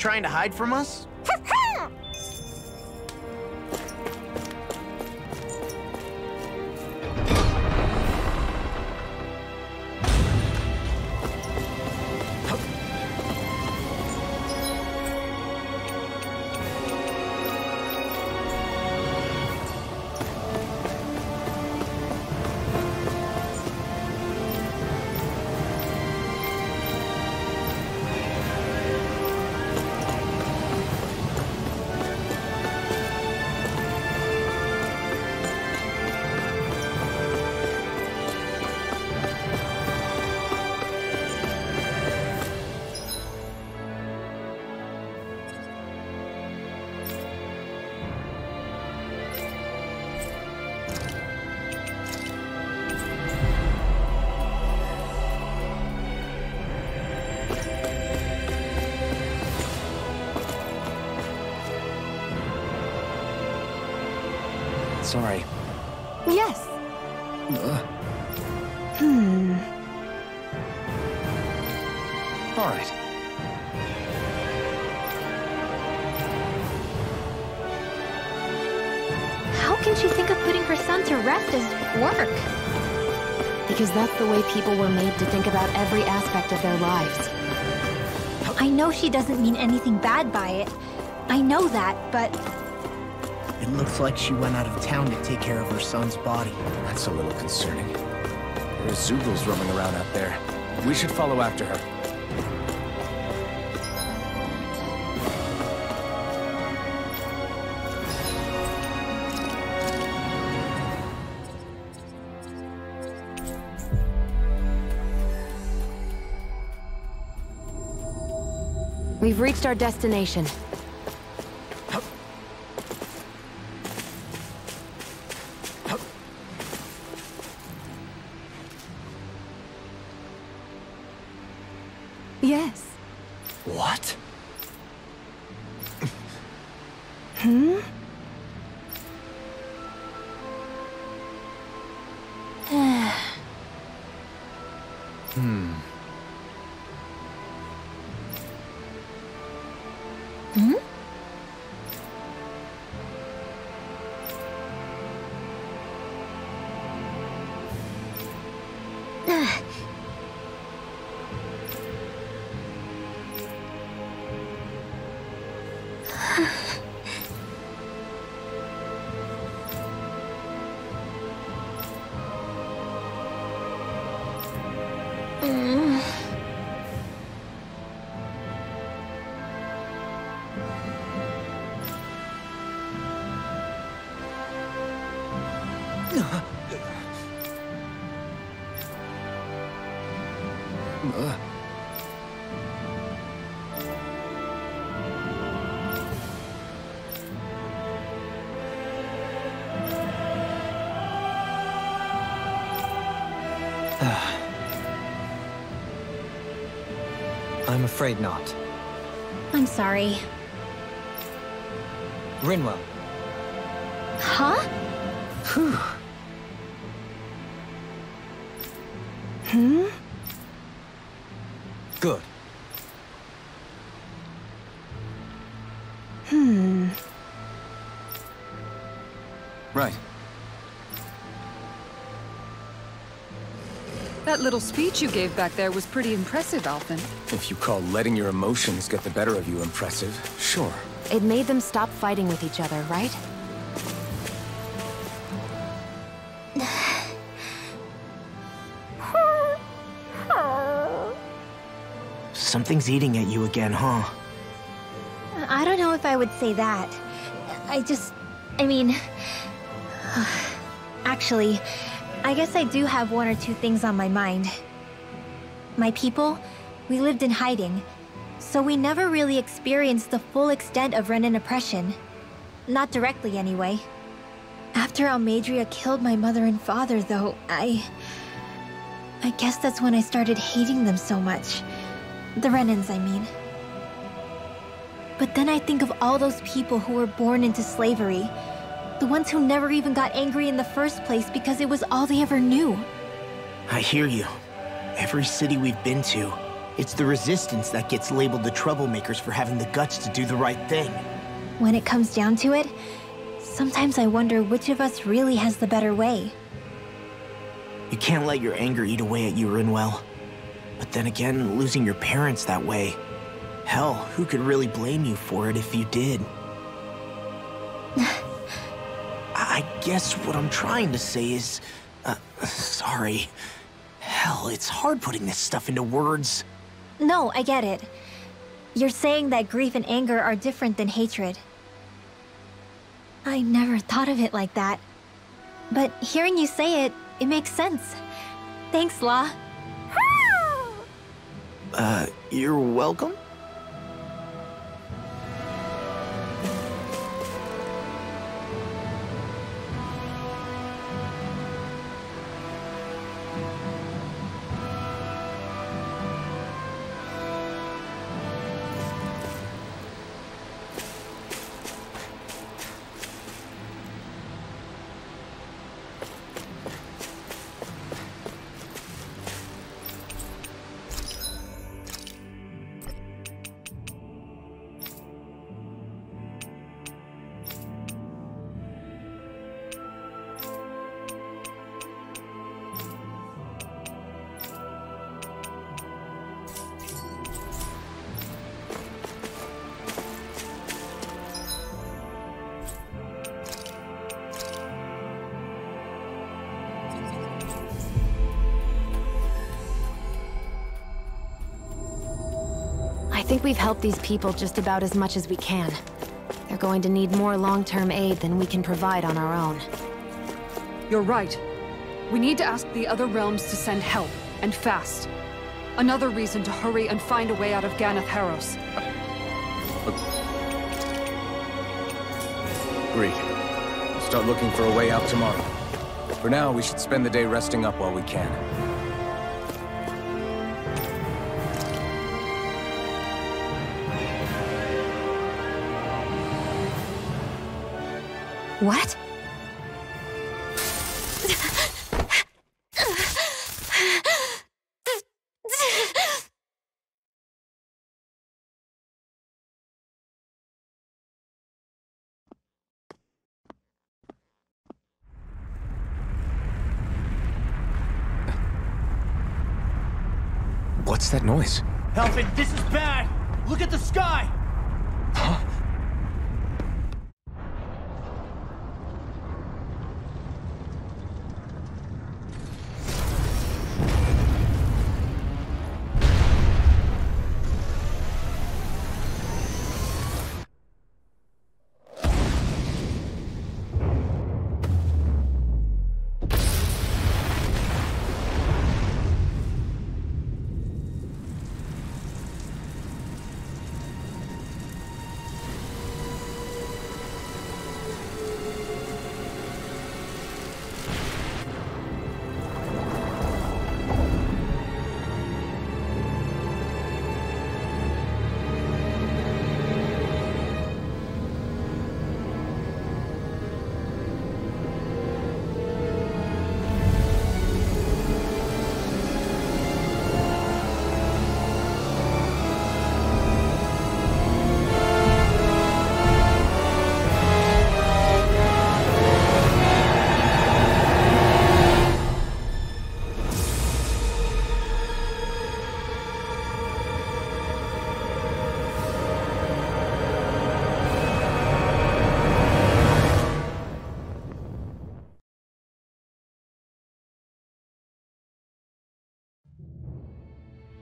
trying to hide from us? Sorry. Yes. All right. How can she think of putting her son to rest as work? Because that's the way people were made to think about every aspect of their lives. I know she doesn't mean anything bad by it. I know that, but... It looks like she went out of town to take care of her son's body. That's a little concerning. There's Zoogles roaming around out there. We should follow after her. We've reached our destination. Yes. What? Hmm? Hmm. Hmm? I'm afraid not. I'm sorry. Rinwell. Huh? Whew. Hmm? Good. Right. That little speech you gave back there was pretty impressive, Alphen. If you call letting your emotions get the better of you impressive, sure. It made them stop fighting with each other, right? Something's eating at you again, huh? I don't know if I would say that. I mean... Actually, I guess I do have one or two things on my mind. My people, we lived in hiding, so we never really experienced the full extent of Renan oppression. Not directly, anyway. After Almadria killed my mother and father, though, I guess that's when I started hating them so much. The Renans, I mean. But then I think of all those people who were born into slavery. The ones who never even got angry in the first place because it was all they ever knew. I hear you. Every city we've been to, It's the Resistance that gets labeled the troublemakers for having the guts to do the right thing. When it comes down to it, sometimes I wonder which of us really has the better way. You can't let your anger eat away at you, Rinwell. But then again, losing your parents that way... Hell, who could really blame you for it if you did? I guess what I'm trying to say is... sorry. Hell, it's hard putting this stuff into words. No, I get it. You're saying that grief and anger are different than hatred. I never thought of it like that. But hearing you say it, it makes sense. Thanks, La. You're welcome? I think we've helped these people just about as much as we can. They're going to need more long-term aid than we can provide on our own. You're right. We need to ask the other realms to send help, and fast. Another reason to hurry and find a way out of Ganath Haros. Agreed. We'll start looking for a way out tomorrow. For now, we should spend the day resting up while we can. What? What's that noise? Alphen, this is bad! Look at the sky! Huh?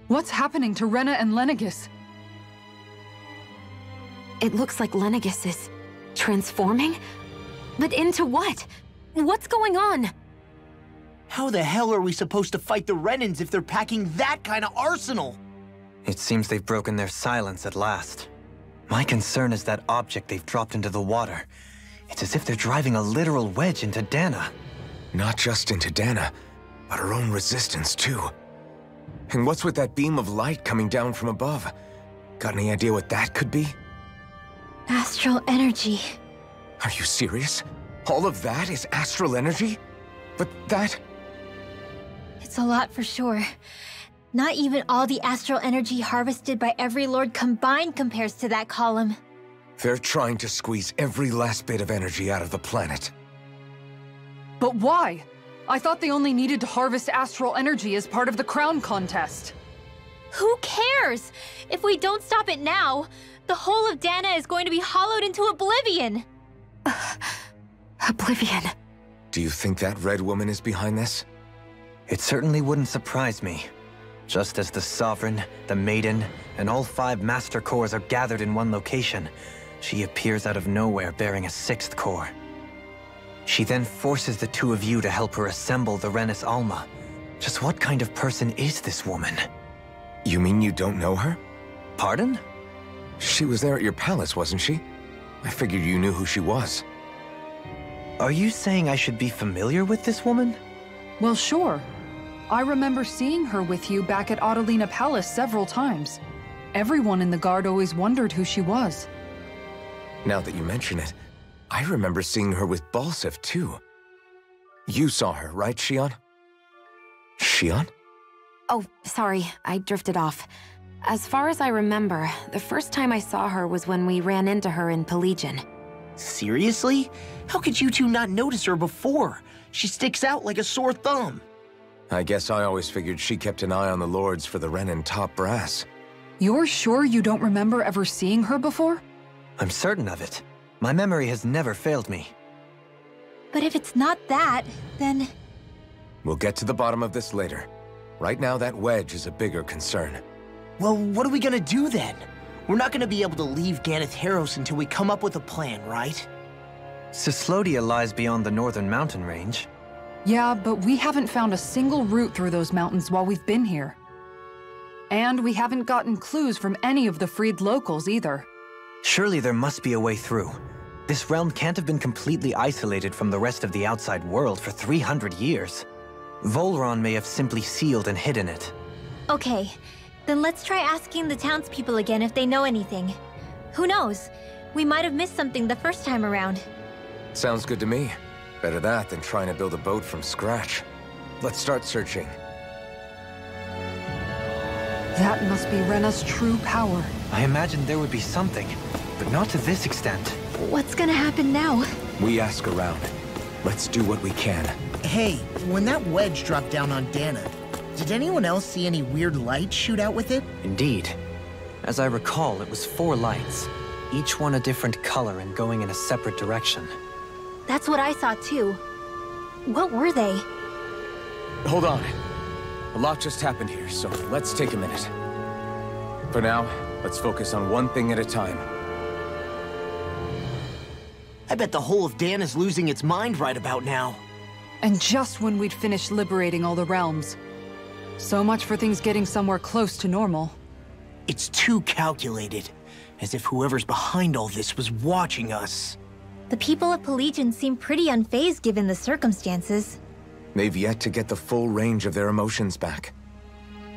What's happening to Rena and Lenegis? It looks like Lenegis is transforming? But into what? What's going on? How the hell are we supposed to fight the Renans if they're packing that kind of arsenal? It seems they've broken their silence at last. My concern is that object they've dropped into the water. It's as if they're driving a literal wedge into Dana. Not just into Dana, but our own resistance, too. And what's with that beam of light coming down from above? Got any idea what that could be? Astral energy. Are you serious? All of that is astral energy? But that... It's a lot for sure. Not even all the astral energy harvested by every lord combined compares to that column. They're trying to squeeze every last bit of energy out of the planet. But why? I thought they only needed to harvest astral energy as part of the crown contest. Who cares? If we don't stop it now, the whole of Dana is going to be hollowed into oblivion. Oblivion. Do you think that red woman is behind this? It certainly wouldn't surprise me. Just as the Sovereign, the Maiden, and all 5 Master Cores are gathered in one location, she appears out of nowhere bearing a 6th core. She then forces the 2 of you to help her assemble the Renis Alma. Just what kind of person is this woman? You mean you don't know her? Pardon? She was there at your palace, wasn't she? I figured you knew who she was. Are you saying I should be familiar with this woman? Well, sure. I remember seeing her with you back at Adelina Palace several times. Everyone in the guard always wondered who she was. Now that you mention it, I remember seeing her with Balsif, too. You saw her, right, Shion? Shion? Oh, sorry, I drifted off. As far as I remember, the first time I saw her was when we ran into her in Pelegion. Seriously? How could you two not notice her before? She sticks out like a sore thumb. I guess I always figured she kept an eye on the lords for the Renin top brass. You're sure you don't remember ever seeing her before? I'm certain of it. My memory has never failed me. But if it's not that, then... We'll get to the bottom of this later. Right now, that wedge is a bigger concern. Well, what are we gonna do then? We're not gonna be able to leave Ganath Haros until we come up with a plan, right? Ciclodia lies beyond the northern mountain range. Yeah, but we haven't found a single route through those mountains while we've been here. And we haven't gotten clues from any of the freed locals either. Surely there must be a way through. This realm can't have been completely isolated from the rest of the outside world for 300 years. Volron may have simply sealed and hidden it. Okay, then let's try asking the townspeople again if they know anything. Who knows? We might have missed something the first time around. Sounds good to me. Better that than trying to build a boat from scratch. Let's start searching. That must be Rena's true power. I imagined there would be something, but not to this extent. What's gonna happen now? We ask around. Let's do what we can. Hey, when that wedge dropped down on Dana, did anyone else see any weird lights shoot out with it? Indeed. As I recall, it was 4 lights, each one a different color and going in a separate direction. That's what I saw too. What were they? Hold on. A lot just happened here, so let's take a minute. For now, let's focus on one thing at a time. I bet the whole of Dan is losing its mind right about now. And just when we'd finished liberating all the realms. So much for things getting somewhere close to normal. It's too calculated, as if whoever's behind all this was watching us. The people of Pelegion seem pretty unfazed given the circumstances. They've yet to get the full range of their emotions back.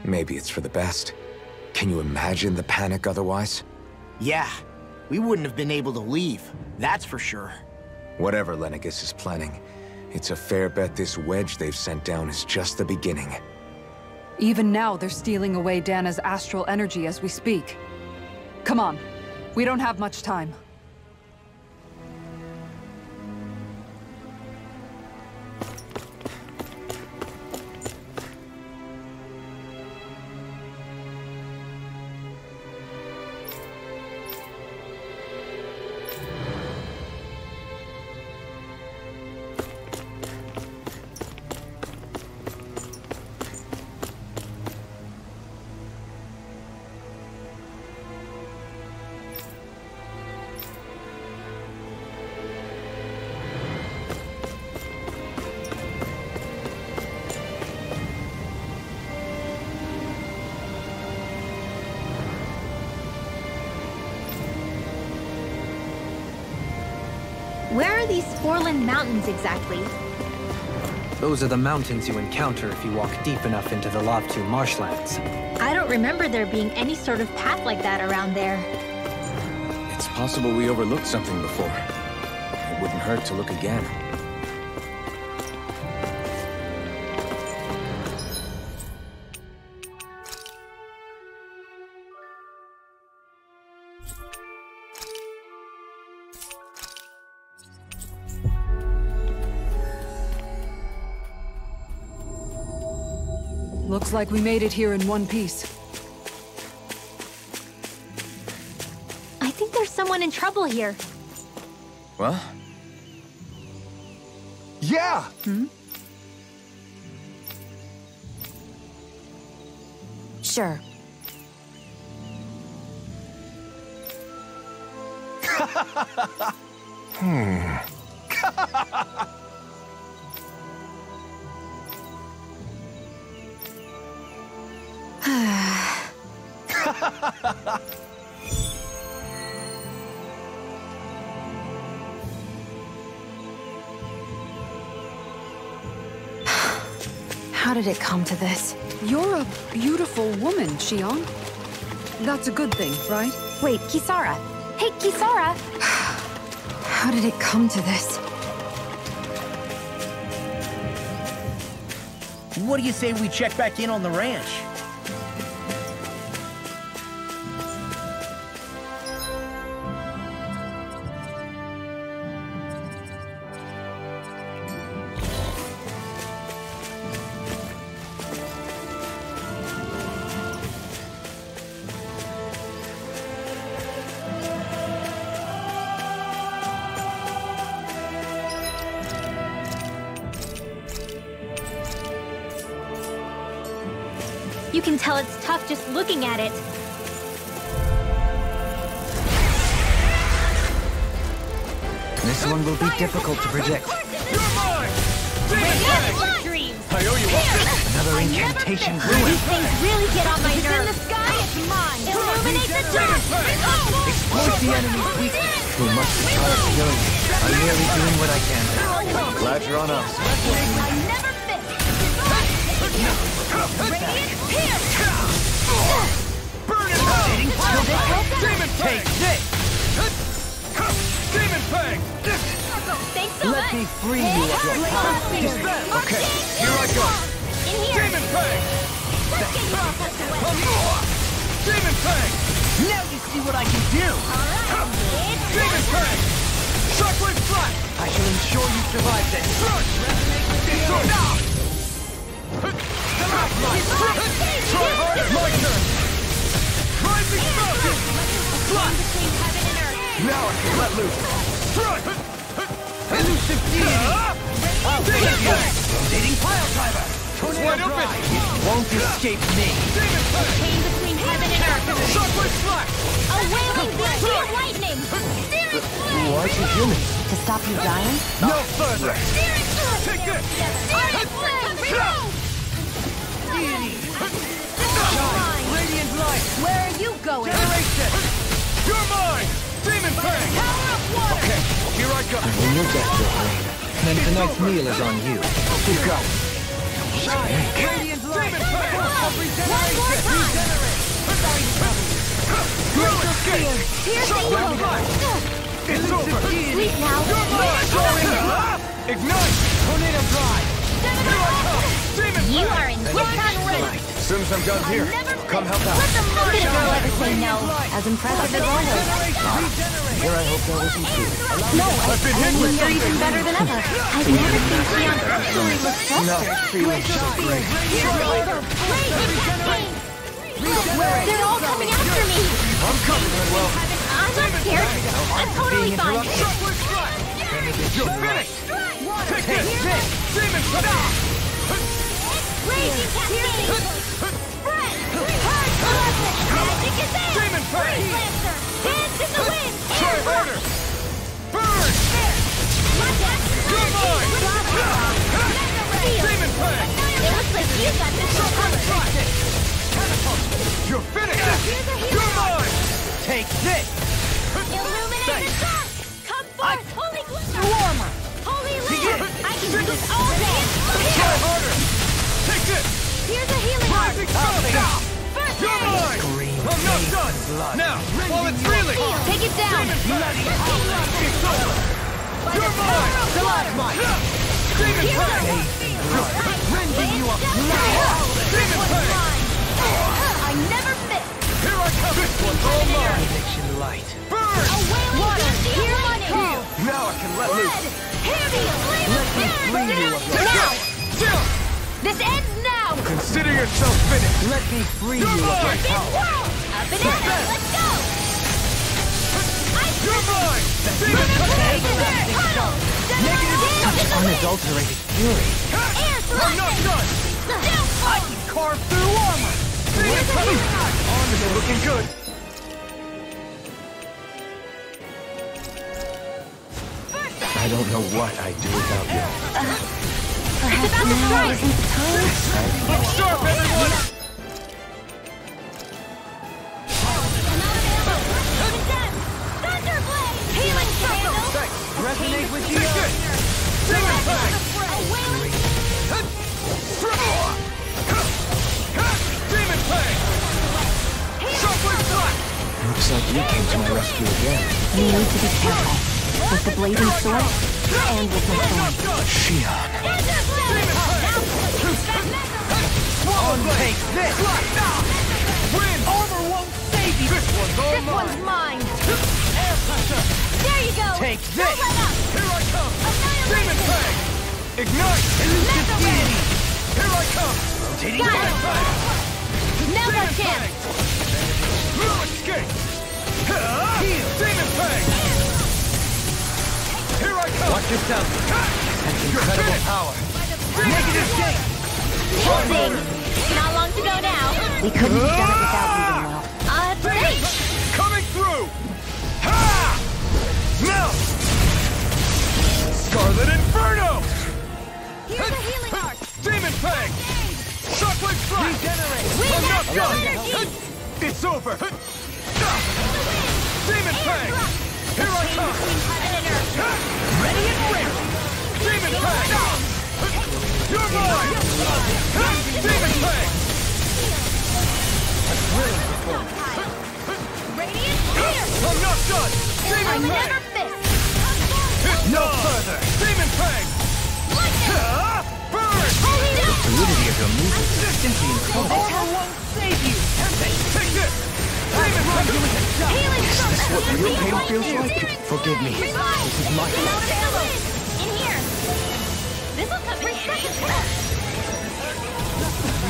Maybe it's for the best. Can you imagine the panic otherwise? Yeah, we wouldn't have been able to leave, that's for sure. Whatever Lenegis is planning, it's a fair bet this wedge they've sent down is just the beginning. Even now, they're stealing away Dana's astral energy as we speak. Come on, we don't have much time. Where are these Forland Mountains exactly? Those are the mountains you encounter if you walk deep enough into the Lavtu marshlands. I don't remember there being any sort of path like that around there. It's possible we overlooked something before. It wouldn't hurt to look again. Looks like we made it here in one piece. I think there's someone in trouble here. Well? Yeah! Sure. How did it come to this? You're a beautiful woman, Xion. That's a good thing, right? Wait, Kisara. Hey, Kisara! How did it come to this? What do you say we check back in on the ranch? You can tell it's tough just looking at it. This one will be difficult to predict. Another incantation ruined. These things really get on my nerves. In the sky, it's mine. Illuminate the dark. Exploit the enemy's weakness. We must be tired of killing you. I'm merely doing what I can. Glad you're on us. I never miss. Radiant here. Burn it out! Demon Fang! Take this! Demon Fang! Thanks so Let much. me free you of your power. Okay, here I go! In here. Demon Fang! Let's get you all tucked away. Demon Fang! Now you see what I can do! Demon Fang! Shockwave Flash! I shall ensure you survive this. Try harder! My turn! Rising Mountain! Flash! Now I can let loose. Strike! Elusive deity! I'll take you! Rotating pile driver! Tornado Wide open! drive! It won't escape me! Demon Fang! Chain between heaven and earth. Shockwave Flash! A wailing blast of lightning. Why'd you heal me? To stop you dying? No further! Take this! Radiant light! Where are you going? Generation! You're mine! Demon Fang! Okay, here I go. When you're dead, Rain, then tonight's meal is on you. You go. Radiant light! Demon Fang! Piercing It's over! Sleep now. Ignite! Tornado drive! You are in ready. As soon as I'm done here, come help out. Let the market girl ever say no. As impressive as always. Here I hope that wasn't true. No, I've been hit with you're even something! better than ever. I've never seen Xion actually look Not flustered. feeling so great. They're all coming after me. I'm coming, Rinwell. I'm not scared. I'm totally fine. You're finished! Take this! Demon Fang! Raging cascade. Spread. Hard blessing. Magic is there. Demon Fang! Freeze Lancer. Dance in the wind. Try harder! Burn! You're mine! Demon Fang! It looks like you got this one covered. You're finished! You're mine! Take this! Illuminate the dark. Come forth, holy glitter. Warmer. Holy light. I can do this all day. Try harder! Take this! Here's a healing heart. Rising Mountain! First You're mine! I'm not done! Now, while it's reeling! take it down. It's over! You're mine! Demon Fang! Rending you up Demon Fang! I never miss. Here I come! This one's all mine! Addiction light. Burn! A wailing hear money. Now I can let loose. Heavy. Let me free you of your Now. Down! This ends now. Consider yourself finished. Let me free You're you of mine! your power. Up and at it! Let's go! You're mine! Demon Tunnel! Such unadulterated fury. I'm not done! I can carve through armor. Demon Tunnel! Armor's looking good. I don't know what I'd do without you. Perhaps now isn't the time? Look sharp, everyone! Healing circle! Resonate with Take the it! Demon Fang! Demon Fang! Shockwave Flash! Looks like you came to my rescue again. You need to be careful. With the blazing sword, and with my thorn. Shion. Take this! Win! Armor won't save you! This one's all This mine! one's mine! Air pressure! There you go! Take Don't this! let up! Here I come! Annihilate Demon it! Fang! Ignite! Mega Red! Here I come! Rotating Got Demon it! Fang! Now's our Demon chance! Fang! No escape! Demon Fang! Here I come! Watch yourself. That's You're incredible finished! power. Negative Escape! Amazing! Not long to go now. We couldn't have done it without you, Rinwell. Thanks! Coming through! Ha! Now! Scarlet Inferno! Here's a healing arc! Demon Fang! Shockwave Flash! Regenerate! We I'm have not no done! energy! It's over! Demon Fang! Here I come! Ready and ready! Demon Fang! You're mine! Demon Fang! Radiant here! I'm not done! Demon I Fang! never miss! No further! Demon Fang! Burn! The fluidity of your movement is simply incredible. Armor won't save you! Take this! Demon Fang! Healing Is what real pain feels like? Forgive me. Revive! This is my fault. In here! This'll come in handy!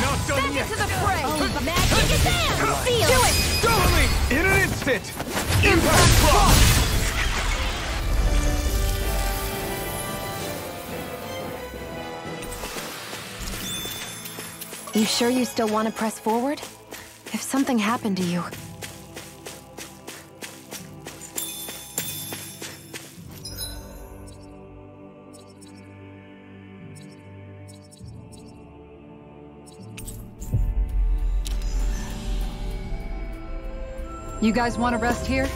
Not done yet! To the fray! Magic is there! Feel! Do it! Double me! In an instant! Impact Cross! You sure you still want to press forward? If something happened to you... You guys want to rest here?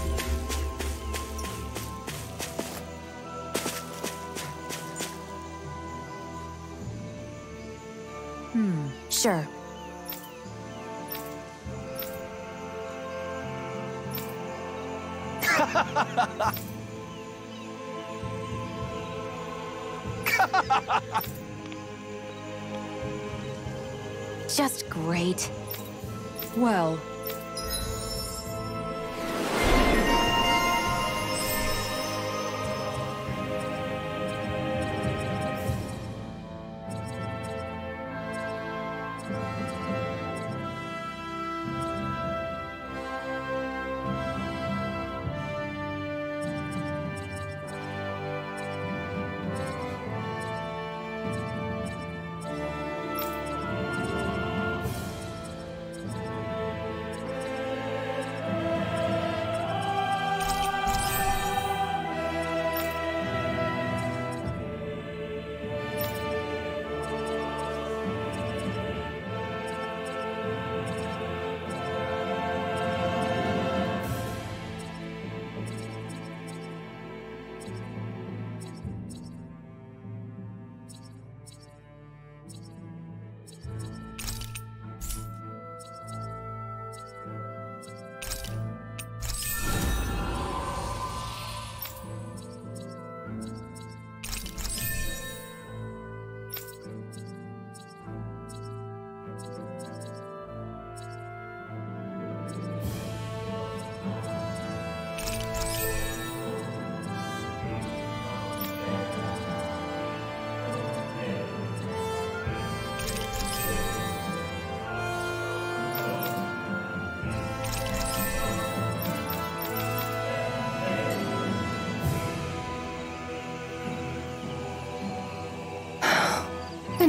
Sure. Just great. Well...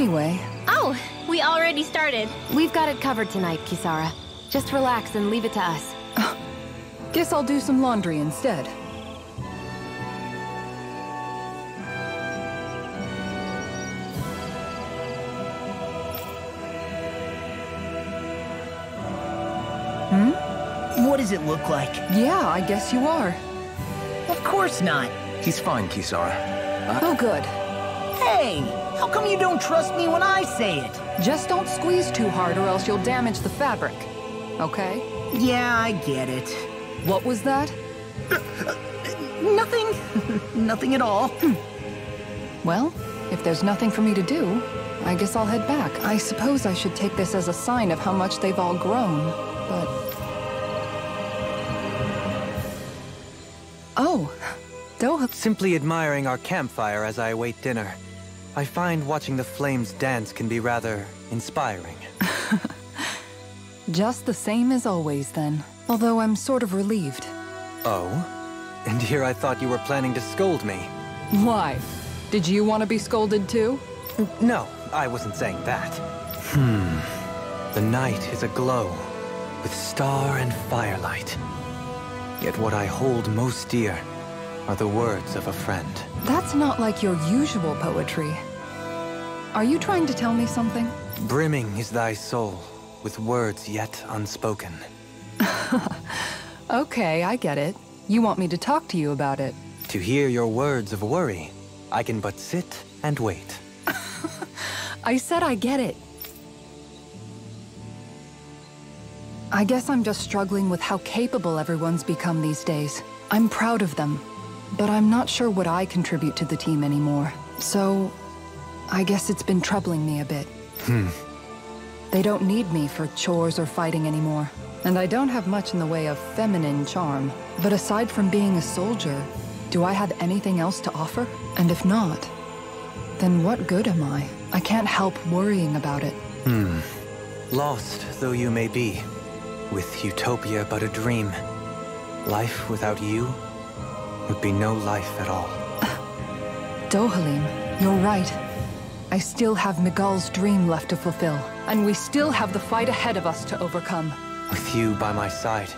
Anyway... Oh, we already started. We've got it covered tonight, Kisara. Just relax and leave it to us. Guess I'll do some laundry instead. What does it look like? Yeah, I guess you are. Of course not. He's fine, Kisara. Oh, good. Hey, how come you don't trust me when I say it? Just don't squeeze too hard or else you'll damage the fabric. Okay? Yeah, I get it. What was that? Nothing. Nothing at all. Well, if there's nothing for me to do, I guess I'll head back. I suppose I should take this as a sign of how much they've all grown, but... Oh, Doha. Simply admiring our campfire as I await dinner. I find watching the flames dance can be rather inspiring. Just the same as always, then. Although I'm sort of relieved. Oh? And here I thought you were planning to scold me. Why? Did you want to be scolded too? No, I wasn't saying that. The night is aglow with star and firelight. Yet what I hold most dear are the words of a friend. That's not like your usual poetry. Are you trying to tell me something? Brimming is thy soul with words yet unspoken. Okay, I get it. You want me to talk to you about it. To hear your words of worry, I can but sit and wait. I said I get it. I guess I'm just struggling with how capable everyone's become these days. I'm proud of them, but I'm not sure what I contribute to the team anymore. So, I guess it's been troubling me a bit. They don't need me for chores or fighting anymore. And I don't have much in the way of feminine charm. But aside from being a soldier, do I have anything else to offer? And if not, then what good am I? I can't help worrying about it. Lost though you may be, with utopia but a dream, life without you would be no life at all. Dohalim, you're right. I still have Miguel's dream left to fulfill, and we still have the fight ahead of us to overcome. With you by my side,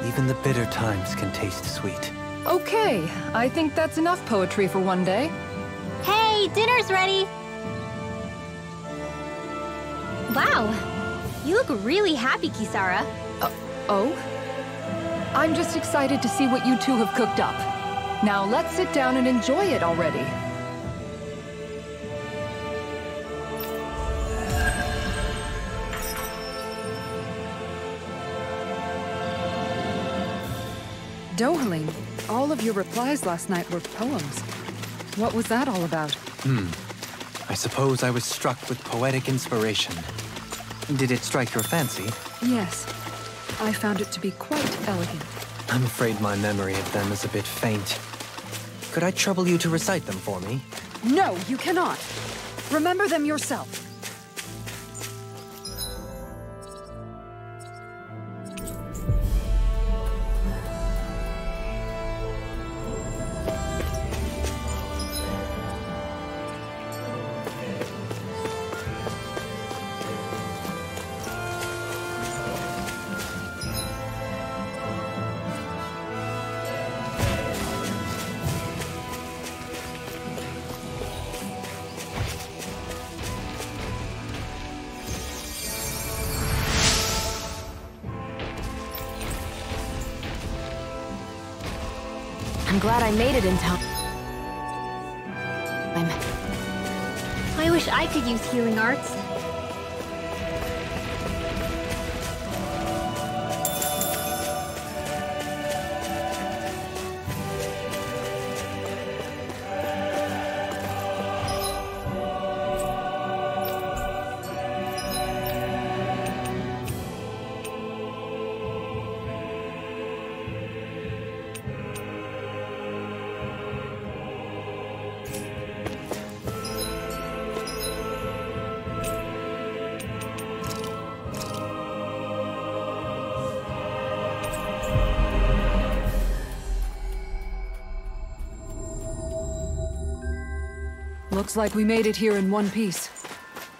even the bitter times can taste sweet. Okay, I think that's enough poetry for one day. Hey, dinner's ready! Wow, you look really happy, Kisara. Oh? I'm just excited to see what you two have cooked up. Now let's sit down and enjoy it already. Dohalim, all of your replies last night were poems. What was that all about? I suppose I was struck with poetic inspiration. Did it strike your fancy? Yes. I found it to be quite elegant. I'm afraid my memory of them is a bit faint. Could I trouble you to recite them for me? No, you cannot. Remember them yourself. I'm glad I made it in time. I wish I could use healing arts. Looks like we made it here in one piece.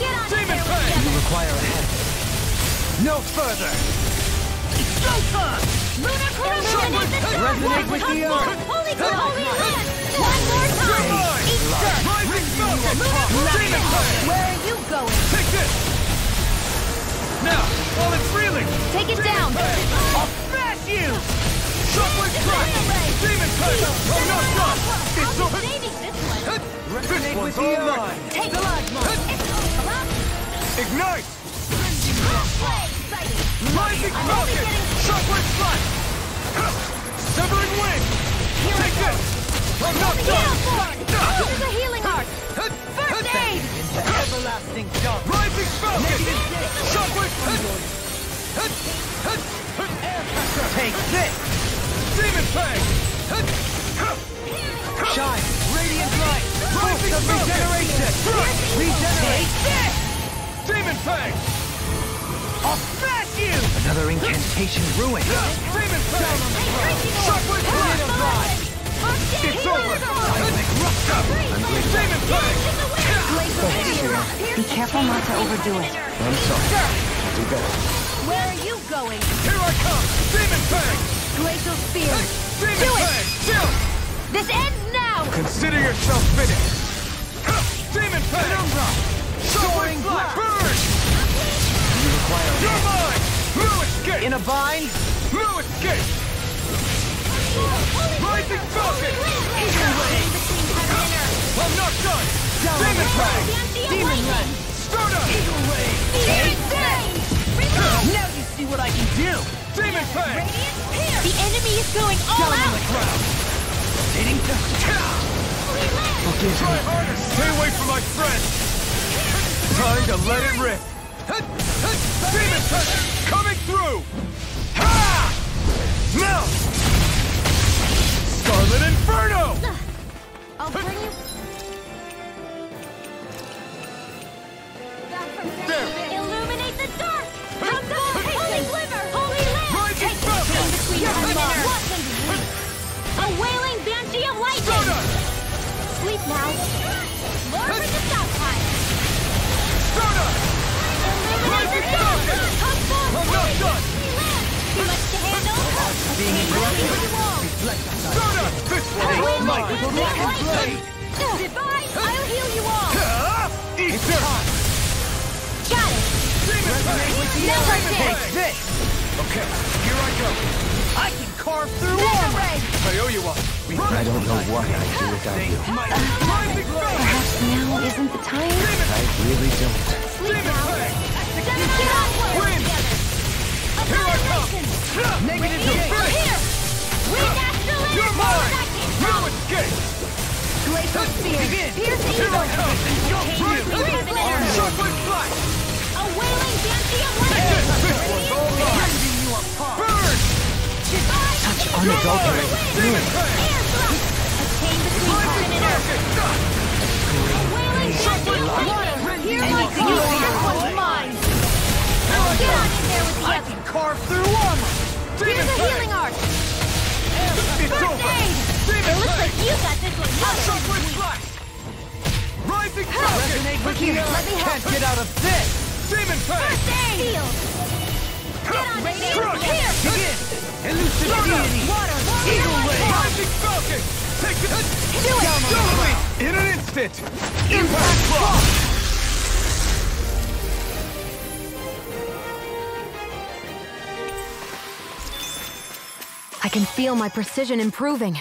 Get on Demon in there Fang! with You the require a head. No further! Showtime! Lunar corruption! Resonate with the earth! Holy land! One more time! Each turn! Rising Falcon! Lunar Demon Fang! Where are you going? Take this! Now, while it's reeling! Take it down! I'll smash you! Shockwave Strike! Demon Fang! I'm not done! It's over! This one's all mine! Take the large one! Ignite! Rising Falcon! Shockwave Strike! Severing Wind! Take this! I'm not done! This is a healing art! First aid! Everlasting jump! Rising Falcon! Shockwave! Take this! Demon Fang! Shine! Radiant light! Rising of regeneration! Regenerate! Take this! Demon Fang! I'll smash you! Another incantation ruined. Demon Fang! Shockwave Blade! It's over! Demon Fang! Be careful not to overdo it. I'm sorry. I'll do better. Where are you going? Here I come! Demon Fang! Glacial Spear! Demon Fang! Chill! This ends now! Consider yourself finished! Demon Fang! Soaring Black! Burn! You require a You're head. mine! No escape! In a bind? No escape! Rising Falcon! I'm not done! Demon Fang! Demon Run! Stardust! Now you see what I can do! Demon Fang! The enemy is going all Down on out! the ground! Hitting to... Try harder! Stay away from my friends! Time to let it rip! Demon Fang! Coming through! Ha! Now! Scarlet Inferno! I'll bring you back from there. Illuminate the dark! Come on! Holy glimmer! Holy lamp! Rising Falcon! Between heaven and earth! A wailing banshee of lightning! Sleep now! Lord of the Southside! Stardust! Rising Falcon! Come forth! I'm not done! Too much to handle? Being interrupted. Stardust! This A one is wailing mine! banshee of lightning! Goodbye! I'll heal you all! Easter! Got it! Demon Fang! Never Demon did! Fang! This! Okay, here I go! I can carve through Mega armor! Ray! I owe you one! I don't know what I'd do without you. Rising Falcon! Perhaps now isn't the time? I really don't. Sleep Demon now! Fang! Get on Win! Here I come! Negative From gate! here! We National You're mine! No escape! Glacial Spear! Begin! Pierce Here I evil! come! Between heaven and earth! Shockwave Flash! A wailing banshee of This lightning! one's all mine! Rending you apart! Burn! Goodbye! Such unadulterated Demon feeling! Fang! Air thrust! A chain between heaven and earth! A wailing banshee of lightning! Hear my call! This one's mine! Get on in there with the I others! can carve through armor! Here's a healing art! It's First over! aid! Demon It looks Fang! like you got this one covered! Shockwave Flash! Rising Falcon! Resonate with the earth! Let me help. Can't get out of this! Demon Fang! First aid! Heal! Get on in there! Crush! Here! Begin! Elusive deity! Water! Eagle Water! Ray! Rising Falcon! Take it! Do it! Totally! In an instant! Impact Block! I can feel my precision improving.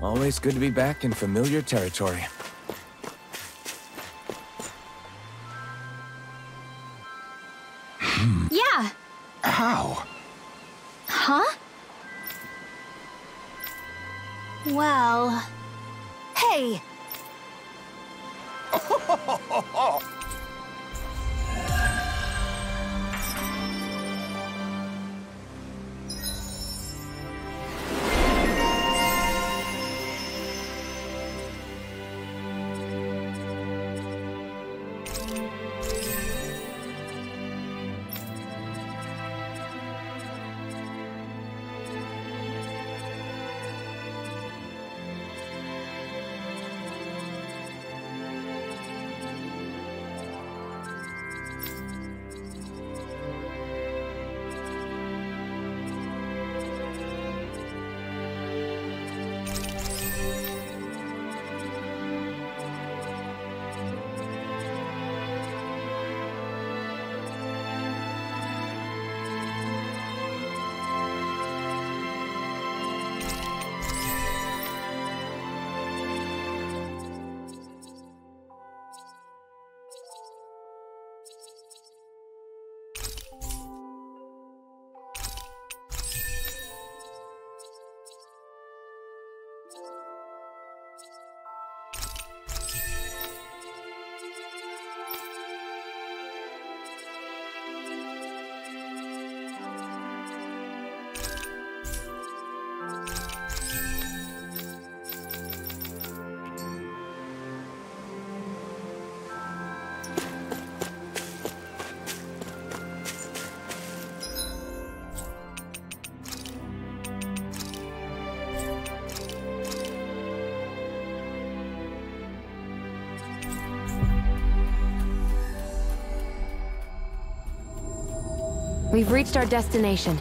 Always good to be back in familiar territory. Yeah. How? Huh? Well... Hey! We've reached our destination.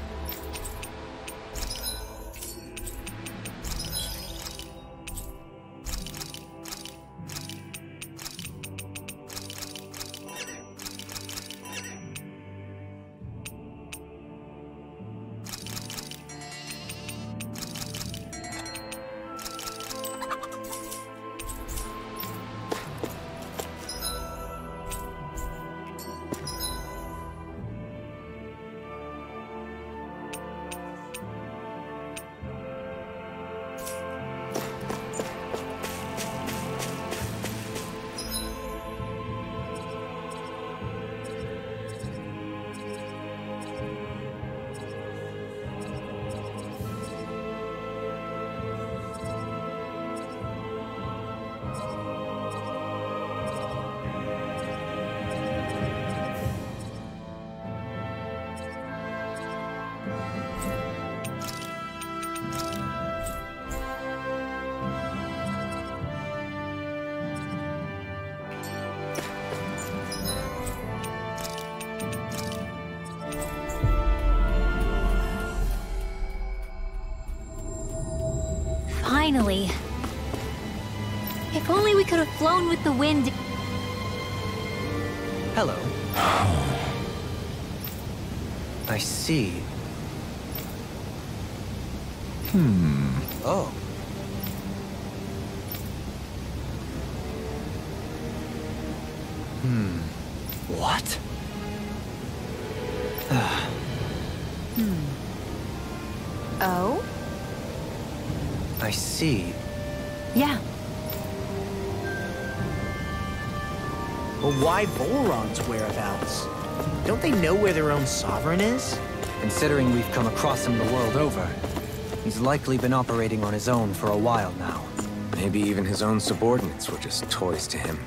Finally. If only we could have flown with the wind. Hello. I see. Oh. What? Oh? I see. Yeah. But why Volron's whereabouts? Don't they know where their own sovereign is? Considering we've come across him the world over, he's likely been operating on his own for a while now. Maybe even his own subordinates were just toys to him.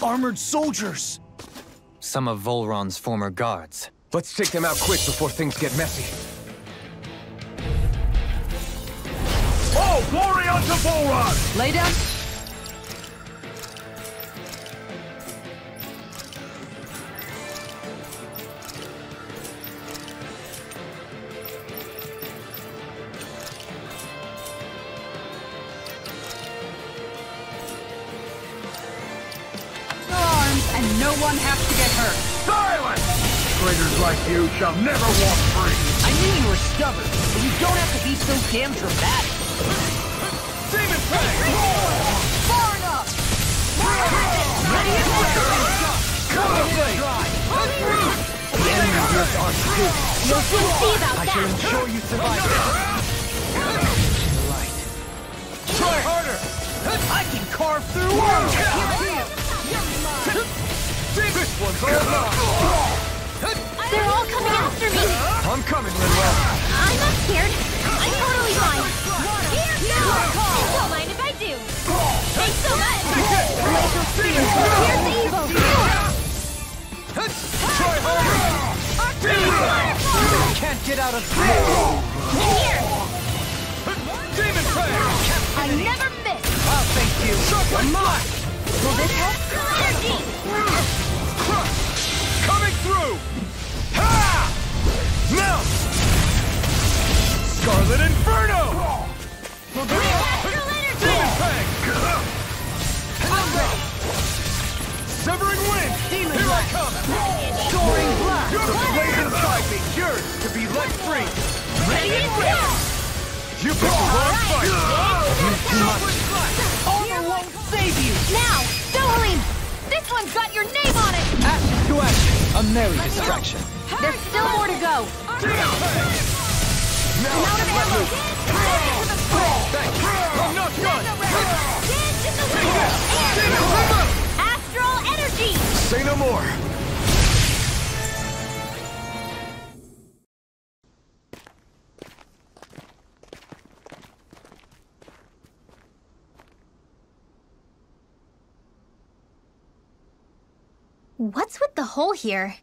Armored soldiers! Some of Volron's former guards. Let's take them out quick before things get messy. Oh, glory unto Volron! Lay down. And no one has to get hurt. Silence! Traitors like you shall never walk free! I knew you were stubborn, but you don't have to be so damn dramatic. Demon Fang! Far enough! Ready and The enemy yours are good. You'll soon see about I shall that! ensure you survive. Light. Try harder! I can carve through walls! This one's all mine! They're all coming after me! I'm coming, Rinwell. I'm not scared. I'm totally fine. Don't mind if I do. Thanks so much! Here's the evil! Try harder! You can't get out of this! Here! Demon Fang! I never miss! I'll thank you. One mine! Will this help? Energy! Crush! Coming through! Ha! Now! Scarlet Inferno! Astral energy! Demon Fang! Severing wind! Demon Here blast. I come! Soaring blast! The blade inside me yearns to be let free! Ready and ready! You picked the wrong fight! Too much. Armor won't save you! Now, Dohalim! This one's got your name on it! Ashes to ashes! A merry distraction. There's still more to go. Now, I'm out of let ammo. loose! Thanks! I'm not done! Take this! Demon, come on! Astral energy! Say no more! What's with the hole here?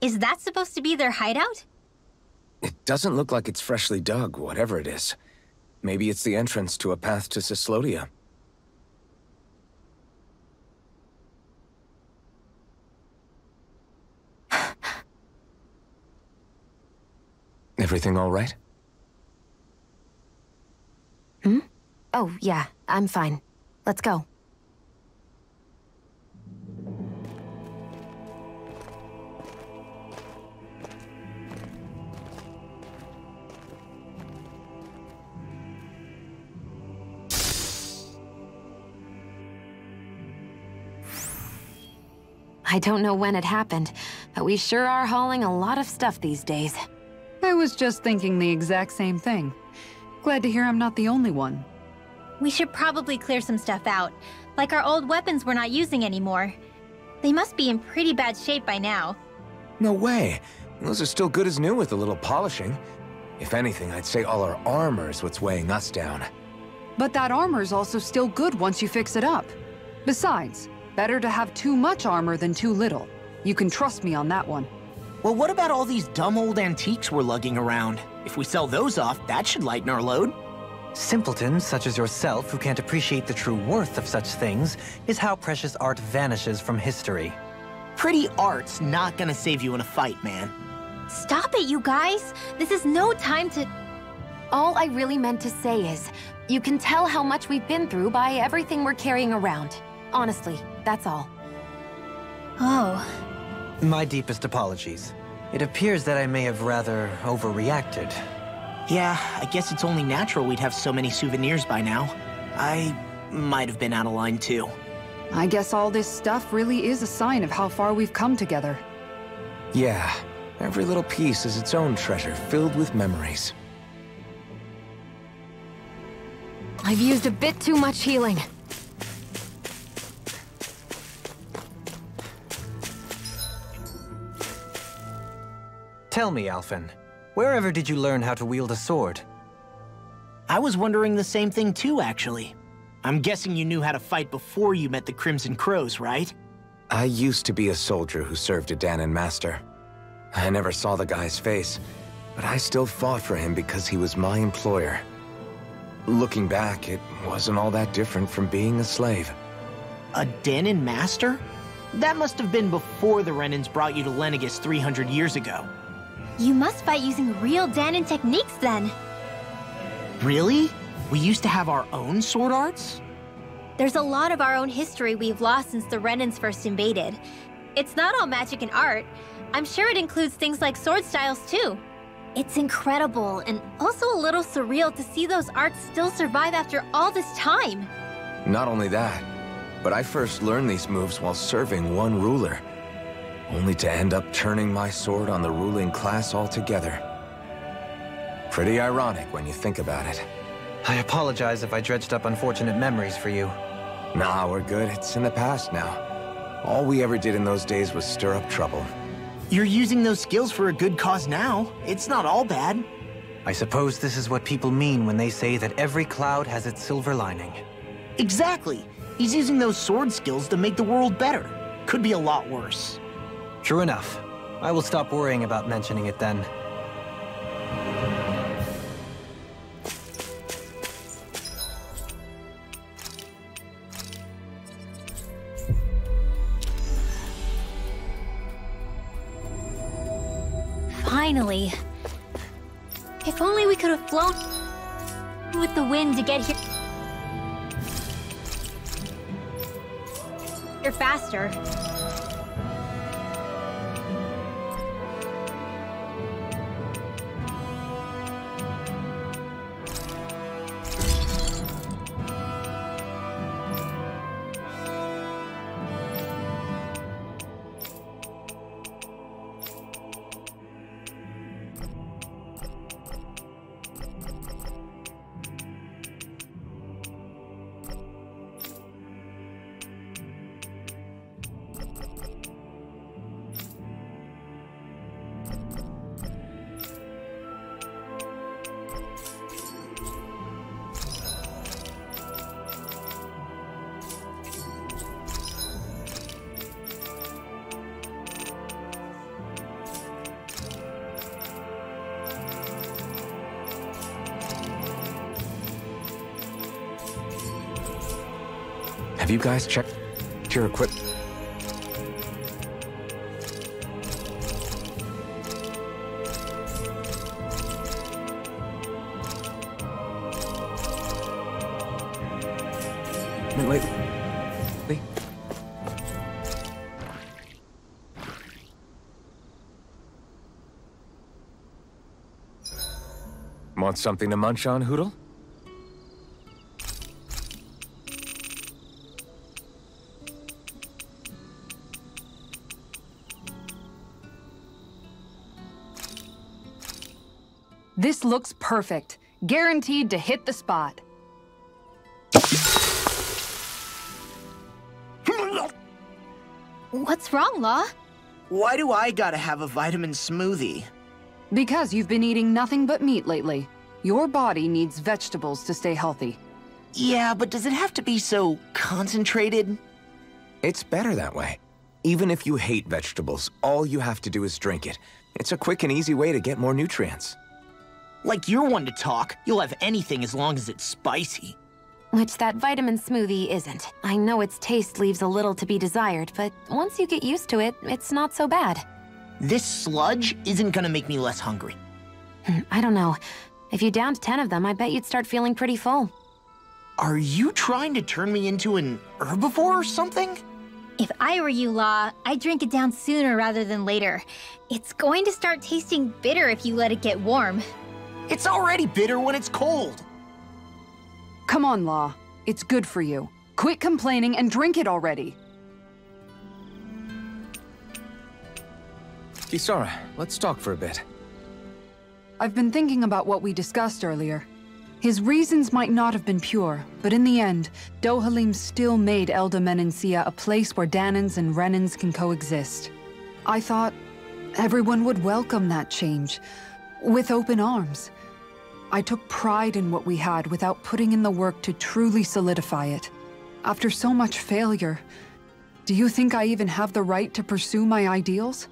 Is that supposed to be their hideout? It doesn't look like it's freshly dug, whatever it is. Maybe it's the entrance to a path to Ciclodia. Everything all right? Oh, yeah, I'm fine. Let's go. I don't know when it happened, but we sure are hauling a lot of stuff these days. I was just thinking the exact same thing. Glad to hear I'm not the only one. We should probably clear some stuff out, like our old weapons we're not using anymore. They must be in pretty bad shape by now. No way. Those are still good as new with a little polishing. If anything, I'd say all our armor's what's weighing us down. But that armor's also still good once you fix it up. Besides, better to have too much armor than too little. You can trust me on that one. Well, what about all these dumb old antiques we're lugging around? If we sell those off, that should lighten our load. Simpletons such as yourself who can't appreciate the true worth of such things is how precious art vanishes from history. Pretty art's not gonna save you in a fight, man. Stop it, you guys! This is no time to... All I really meant to say is, you can tell how much we've been through by everything we're carrying around. Honestly, that's all. Oh. My deepest apologies. It appears that I may have rather overreacted. Yeah, I guess it's only natural we'd have so many souvenirs by now. I might have been out of line too. I guess all this stuff really is a sign of how far we've come together. Yeah, every little piece is its own treasure, filled with memories. I've used a bit too much healing. Tell me, Alphen, wherever did you learn how to wield a sword? I was wondering the same thing too, actually. I'm guessing you knew how to fight before you met the Crimson Crows, right? I used to be a soldier who served a Danon master. I never saw the guy's face, but I still fought for him because he was my employer. Looking back, it wasn't all that different from being a slave. A Danon master? That must have been before the Renans brought you to Lenegis 300 years ago. You must fight using real Danon techniques then. Really? We used to have our own sword arts? There's a lot of our own history we've lost since the Renans first invaded. It's not all magic and art. I'm sure it includes things like sword styles too. It's incredible and also a little surreal to see those arts still survive after all this time. Not only that, but I first learned these moves while serving one ruler, only to end up turning my sword on the ruling class altogether. Pretty ironic when you think about it. I apologize if I dredged up unfortunate memories for you. Nah, we're good. It's in the past now. All we ever did in those days was stir up trouble. You're using those skills for a good cause now. It's not all bad. I suppose this is what people mean when they say that every cloud has its silver lining. Exactly. He's using those sword skills to make the world better. Could be a lot worse. True enough. I will stop worrying about mentioning it then. Finally. If only we could have flown with the wind to get here faster. Have you guys checked your equipment? Wait. Want something to munch on, Hoodle? This looks perfect. Guaranteed to hit the spot. What's wrong, Law? Why do I gotta have a vitamin smoothie? Because you've been eating nothing but meat lately. Your body needs vegetables to stay healthy. Yeah, but does it have to be so concentrated? It's better that way. Even if you hate vegetables, all you have to do is drink it. It's a quick and easy way to get more nutrients. Like you're one to talk. You'll have anything as long as it's spicy. Which that vitamin smoothie isn't. I know its taste leaves a little to be desired, but once you get used to it, it's not so bad. This sludge isn't gonna make me less hungry. I don't know. If you downed 10 of them, I bet you'd start feeling pretty full. Are you trying to turn me into an herbivore or something? If I were you, Law, I'd drink it down sooner rather than later. It's going to start tasting bitter if you let it get warm. It's already bitter when it's cold. Come on, Law. It's good for you. Quit complaining and drink it already. Kisara, let's talk for a bit. I've been thinking about what we discussed earlier. His reasons might not have been pure, but in the end, Dohalim still made Elda Menencia a place where Danans and Renans can coexist. I thought everyone would welcome that change, with open arms. I took pride in what we had without putting in the work to truly solidify it. After so much failure, do you think I even have the right to pursue my ideals?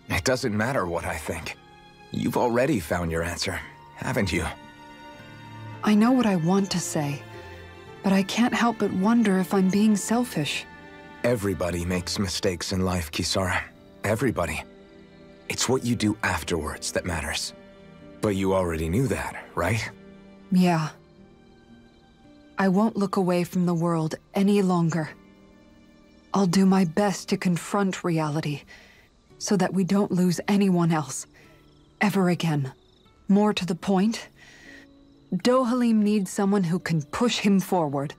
It doesn't matter what I think. You've already found your answer, haven't you? I know what I want to say, but I can't help but wonder if I'm being selfish. Everybody makes mistakes in life, Kisara. Everybody. It's what you do afterwards that matters. But you already knew that, right? Yeah. I won't look away from the world any longer. I'll do my best to confront reality, so that we don't lose anyone else, ever again. More to the point, Dohalim needs someone who can push him forward.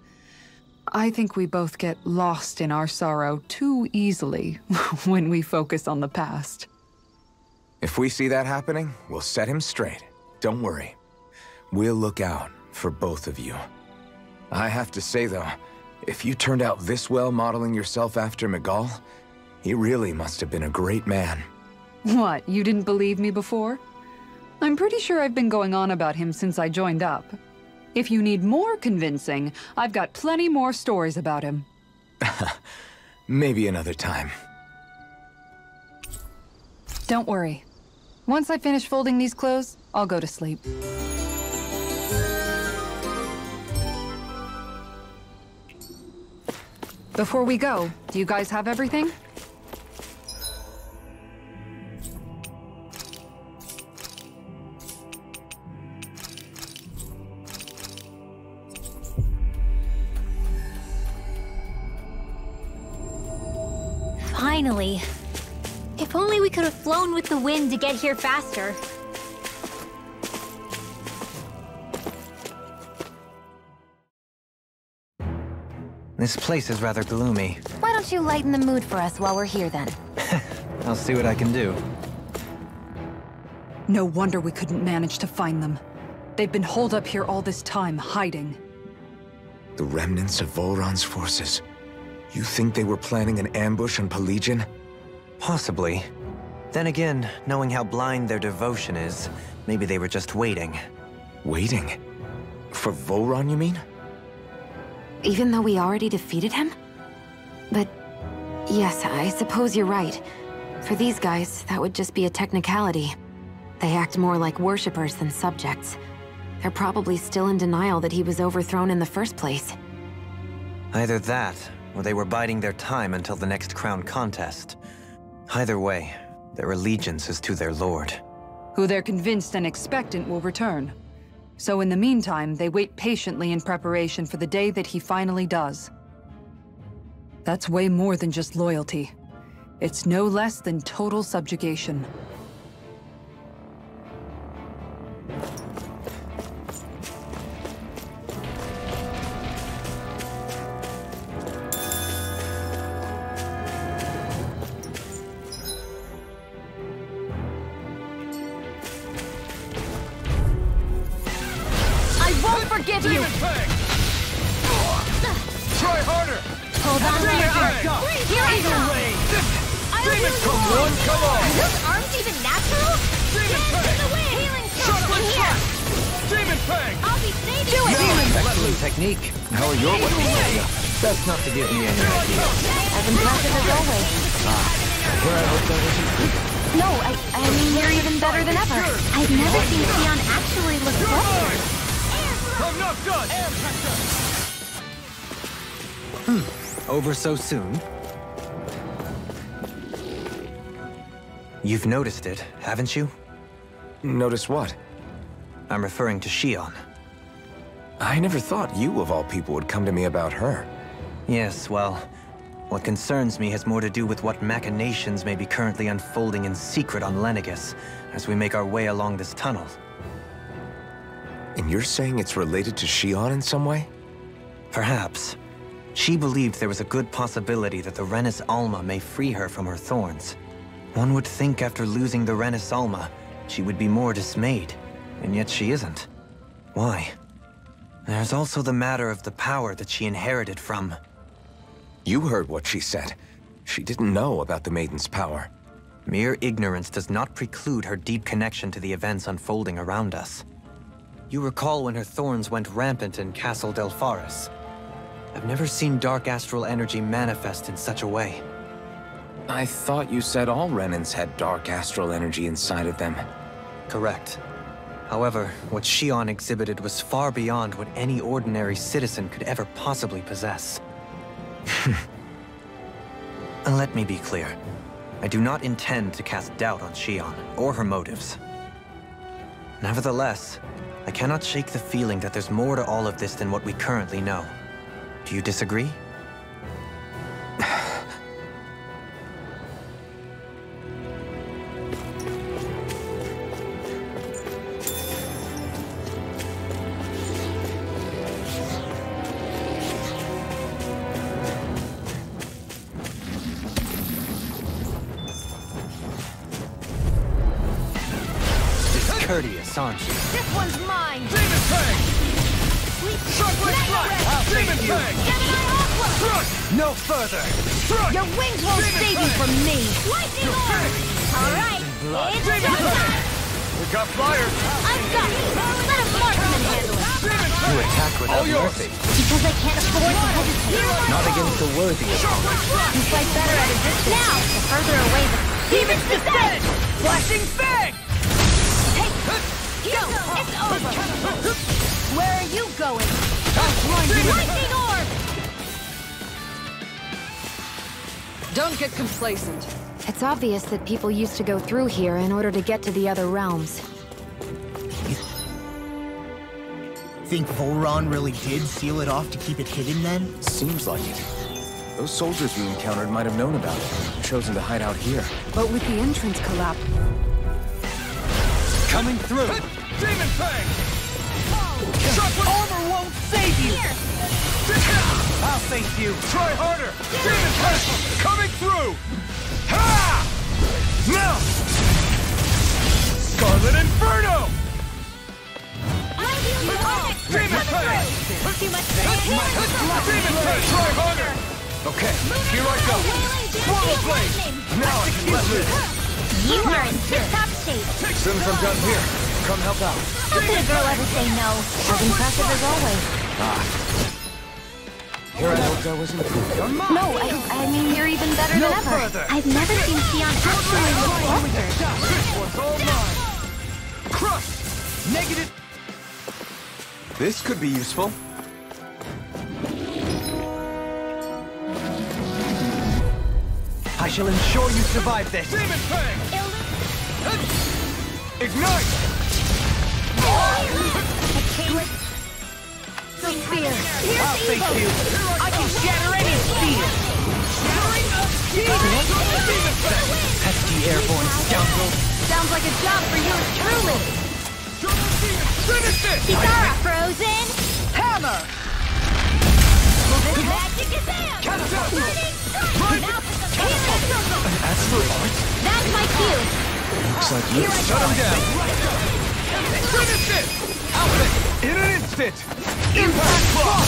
I think we both get lost in our sorrow too easily when we focus on the past. If we see that happening, we'll set him straight. Don't worry. We'll look out for both of you. I have to say, though, if you turned out this well modeling yourself after Miguel, he really must have been a great man. What, you didn't believe me before? I'm pretty sure I've been going on about him since I joined up. If you need more convincing, I've got plenty more stories about him. Maybe another time. Don't worry. Once I finish folding these clothes, I'll go to sleep. Before we go, do you guys have everything? Finally. If only we could have flown with the wind to get here faster. This place is rather gloomy. Why don't you lighten the mood for us while we're here then? I'll see what I can do. No wonder we couldn't manage to find them. They've been holed up here all this time, hiding. The remnants of Volron's forces. You think they were planning an ambush on Pelegion? Possibly. Then again, knowing how blind their devotion is, maybe they were just waiting. Waiting? For Volron, you mean? Even though we already defeated him? But yes, I suppose you're right. For these guys, that would just be a technicality. They act more like worshippers than subjects. They're probably still in denial that he was overthrown in the first place. Either that, or they were biding their time until the next crown contest. Either way, their allegiance is to their lord. Who they're convinced and expectant will return. So in the meantime, they wait patiently in preparation for the day that he finally does. That's way more than just loyalty. It's no less than total subjugation. Forgive you! Try harder! Hold on to your arm! Here I go! Come on, come on! Are those arms even natural? Dance in the wind! Healing strike in here! Demon Fang! I'll be saving Do it! you! Excellent technique. How are your weapons? Best not to give me any idea. As impressive as always. Well, I hope that wasn't good. No, I mean, you're even better than ever. I've never seen Sion actually look flustered. I'm not done! Air pressure! Over so soon? You've noticed it, haven't you? Notice what? I'm referring to Xion. I never thought you, of all people, would come to me about her. Yes, well, what concerns me has more to do with what machinations may be currently unfolding in secret on Lenegis as we make our way along this tunnel. And you're saying it's related to Xion in some way? Perhaps. She believed there was a good possibility that the Renis Alma may free her from her thorns. One would think after losing the Renis Alma, she would be more dismayed, and yet she isn't. Why? There's also the matter of the power that she inherited from... You heard what she said. She didn't know about the Maiden's power. Mere ignorance does not preclude her deep connection to the events unfolding around us. You recall when her thorns went rampant in Castle Delpharis. I've never seen dark astral energy manifest in such a way. I thought you said all Renins had dark astral energy inside of them. Correct. However, what Xion exhibited was far beyond what any ordinary citizen could ever possibly possess. Let me be clear. I do not intend to cast doubt on Xion, or her motives. Nevertheless, I cannot shake the feeling that there's more to all of this than what we currently know. Do you disagree? Discourteous, aren't you? This one's mine! Demon Fang! Shockwave Strike! Demon Fang! Gemini Aqua! Thrust! No further! Thrust! Your wings won't save you from me! Lightning Orb! Alright, it's Demon showtime! Fang! We got flyers! I've got it! Let a marksman handle it! Demon You Fang! attack without mercy. Because I can't afford to hesitate. Not against the worthy opponent. Shockwave Strike! You fight better at a distance. Now, the further away the... Demon's Descent! Flashing Fang! Go! It's over! Where are you going? Lightning Orb! Don't get complacent. It's obvious that people used to go through here in order to get to the other realms. Think Volron really did seal it off to keep it hidden then? Seems like it. Those soldiers we encountered might have known about it, chosen to hide out here. But with the entrance collapse... Coming through! Demon Fang! Armor won't save you! I'll save you! Try harder! Demon Fang! Coming through! Ha! Now! Scarlet Inferno! Demon Fang! Too much Demon Fang! Try harder! Okay, here I go! Swallow Blade! Now I can let loose! You are in tip-top shape. Since I'm done here, come help out. How could a girl ever say no? As impressive as always. Here I hoped I wasn't improving. No, I mean, you're even better than ever. I've never seen Sion actually look flustered. This one's all mine! Crush! Negative... This could be useful. shall ensure you survive this. Demon Fang! Ignite! So fear. I'll face you. I can shatter any steel. Shattering of steel. Pesky airborne scoundrel. Sounds like a job for you truly. Finish it! Kikara frozen. Hammer. Magic is out. That's my cue. looks like you. Shut him down! Finish it! Alphen! In an instant! Impact block!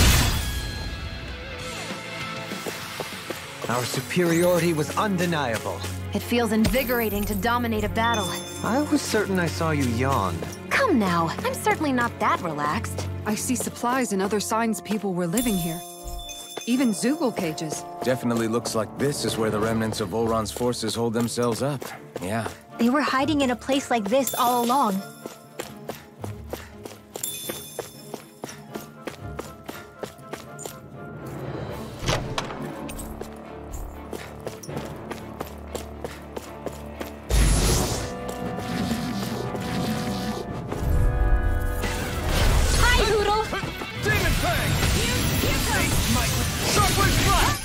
Our superiority was undeniable. It feels invigorating to dominate a battle. I was certain I saw you yawn. Come now, I'm certainly not that relaxed. I see supplies and other signs people were living here. Even Zoogle cages. Definitely looks like this is where the remnants of Volron's forces hold themselves up. Yeah. They were hiding in a place like this all along. Hi, Hoodle. Demon Fang! Shockwave Blast!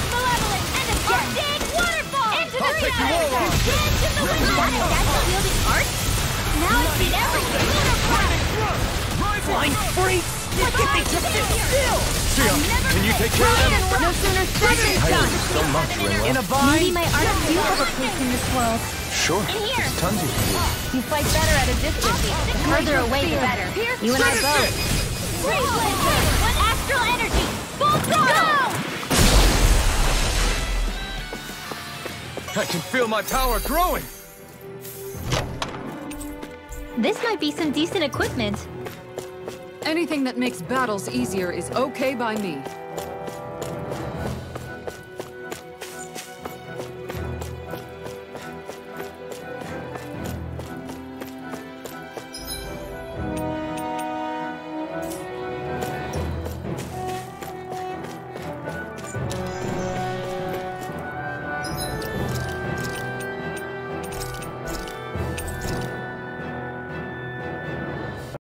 Malevolent and a big waterfall. Into the take you all on. Into the wind. That's wielding art. Now I've seen everything. Blind freaks. Why can't they just sit still? Sia, can you take care of them? No sooner said than done. So much, Rinwell. In a bind. Maybe my art do have a place in this world. Sure. There's tons you can do. You fight better at a distance. The further away, the better. You and I both. Freeze laser! One astral energy! Full throttle! I can feel my power growing! This might be some decent equipment. Anything that makes battles easier is okay by me.